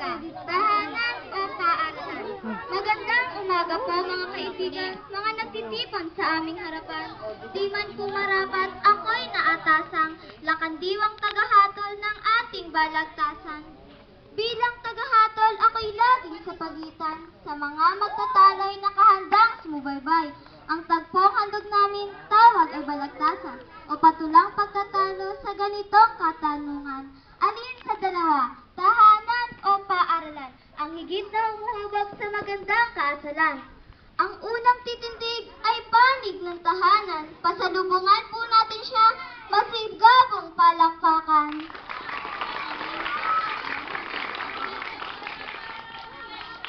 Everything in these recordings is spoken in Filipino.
ka, tahanan o paaralan. Magandang umaga po mga kaibigan, mga nagtitipon sa aming harapan. Di man po marapat, ako'y naatasang lakandiwang tagahatol ng ating balagtasan. Bilang tagahatol, ako'y laging sa pagitan sa mga magtatalay na kahandang sumubaybay. Ang tagpong handog namin, tawag ay balagtasan o patulang pagtatalo sa ganitong katanungan. Alin sa dalawa, tahanan o paaralan, ang higit na humuhubog sa magandang kaasalan? Ang unang titindig ay panig ng tahanan. Pasalubungan po natin siya, masigabong palakpakan.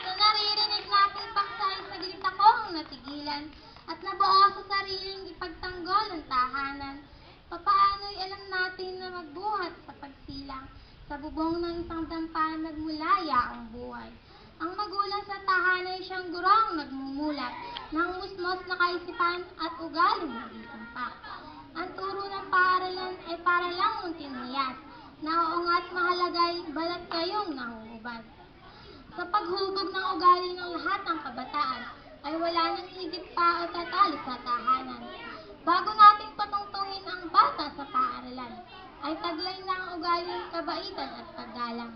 Sa naririnig natin paksay sa gilid akong natigilan at nabuo sa sariling ipagtanggol ang tahanan. Papaano'y alam natin na magbuhat sa pagsilang sa bubong ng isang dampa nagmulaya ang buhay. Ang magulang sa tahanan ay siyang gurong nagmumulat ng musmos na kaisipan at ugaling nag-itumpak. Ang turo ng paaralan ay para lang muntiniyas, nauungat mahalagay balat kayong nahuhubad. Sa paghubog ng ugali ng lahat ng kabataan, ay wala nang higit pa o tatalo sa tahanan. Bago nating patungtungin ang bata sa paaralan, ay taglay na ang ugaling kabaitan at paggalang.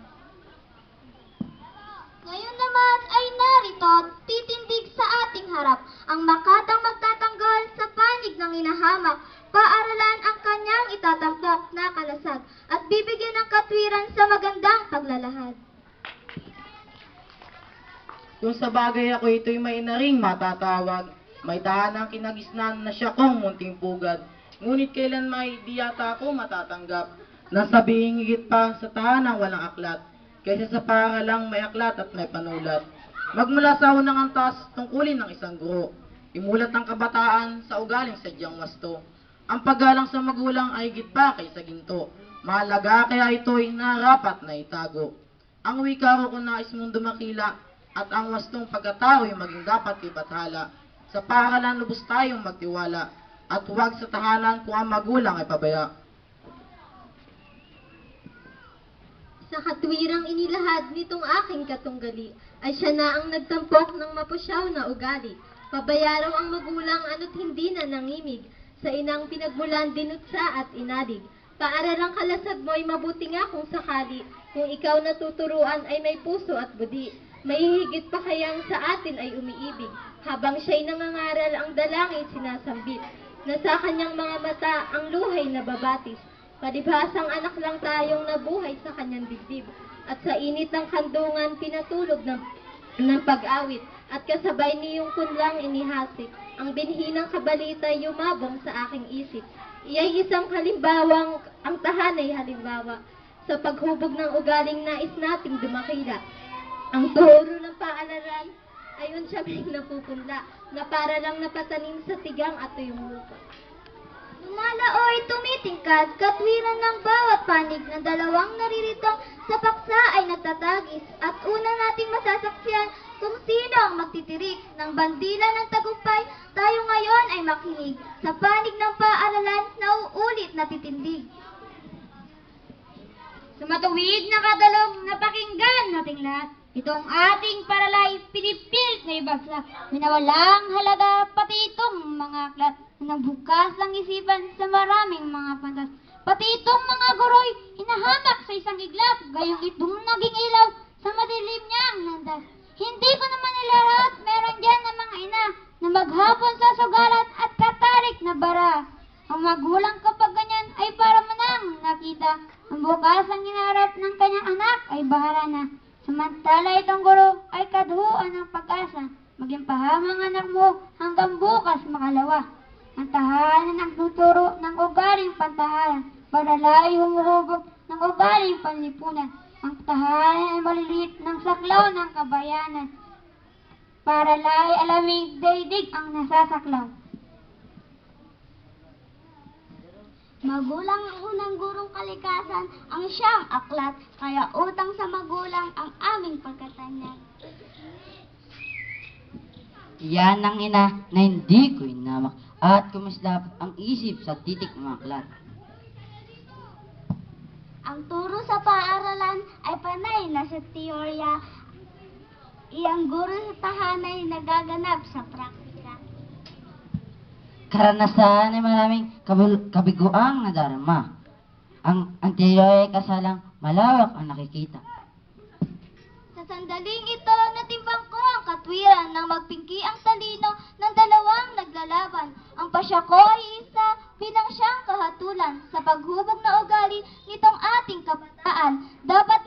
Ngayon naman ay narito, titindig sa ating harap, ang makatang magtatanggol sa panig ng inahamak, paaralan ang kanyang itatampok na kalasag, at bibigyan ng katwiran sa magandang paglalahad. Kung sa bagay ako ito'y may inaring matatawag, may tahanang kinagisnan na siya kong munting pugad. Ngunit kailan may di yata ako matatanggap, na sabihing higit pa sa tahanang walang aklat, kaysa sa paaralang may aklat at may panulat. Magmula sa unang antas, tungkulin ng isang guro, imulat ang kabataan sa ugaling sadyang wasto. Ang paggalang sa magulang ay higit pa kaysa ginto, mahalaga kaya ito'y narapat na itago. Ang wika ko kung nais mong dumakila, at ang wastong pagkatao'y maging dapat ibathala. Sa paaralan lubos tayong magtiwala, at huwag sa tahanan kung ang magulang ay pabaya. Sa katwirang inilahad nitong aking katunggali, ay siya na ang nagtampok ng mapusyaw na ugali. Pabayaraw ang magulang ano't hindi na nangimig, sa inang pinagmulan dinutsa at inadig. Paaralang kalasag mo'y mabuti nga kung sakali, kung ikaw natuturuan ay may puso at budi. May higit pa kayang sa atin ay umiibig, habang siya'y nangangaral ang dalangin sinasambit, na sa kanyang mga mata ang luhay na babatis. Palibhasang anak lang tayong nabuhay sa kanyang dibdib, at sa init ng kandungan pinatulog ng pag-awit, at kasabay niyong kunlang inihasik, ang binhinang kabalita'y yumabong sa aking isip. Iya'y isang halimbawang, ang tahanay halimbawa, sa paghubog ng ugaling nais nating dumakila. Ang turo ng paaralan, ayon siya may napupunla, na para lang napatanim sa tigang at tuyong lupa. Lumalaoy tumitingkad, katwiran ng bawat panig ng dalawang nariritong sa paksa ay nagtatagis, at una nating masasaksiyan kung sino ang magtitirik ng bandila ng tagumpay, tayo ngayon ay makinig sa panig ng paaralan na uulit na titindig. Sa matuwid na kadalog na pakinggan nating lahat, itong ating paralay pinipilit na ibagsak, minawalang halaga pati itong mga aklat na nagbukas ang isipan sa maraming mga pantas. Pati itong mga guro'y hinahamak sa isang iglap, gayong itong naging ilaw sa madilim niyang landas. Hindi ko naman nilarat, meron dyan na mga ina na maghapon sa sugalat at katarik na bara. Ang magulang kapag ganyan ay para manang nakita, ang bukas ang hinarap ng kanyang anak ay bahala na. Samantala itong guro ay kadhuan ng pag-asa, maging pahamang anak mo hanggang bukas makalawa. Ang tahanan ang tuturo ng ugaling pantahanan, paralay humuhubog ng ugaling panlipunan. Ang tahanan ay maliliit ng saklaw ng kabayanan, paralay alaming daigdig ang nasasaklaw. Magulang ang unang gurong kalikasan, ang siyang aklat, kaya utang sa magulang ang aming pagkatanyag. Yan ang ina na hindi ko inamak, at kumis dapat ang isip sa titik ng aklat. Ang turo sa paaralan ay panay na sa teorya. Iyang guro sa tahanay nagaganap sa praktika. Karanasan ay maraming kabiguang na darma. Ang teorya ay kasalang malawak ang nakikita. Sa sandaling ito, natimbang ko ang katwiran nang magpingki ang talino ng dalawang naglalaban. Ang pasya ko ay isa bilang siyang kahatulan sa paghubog na ugali nitong ating kabataan. Dapat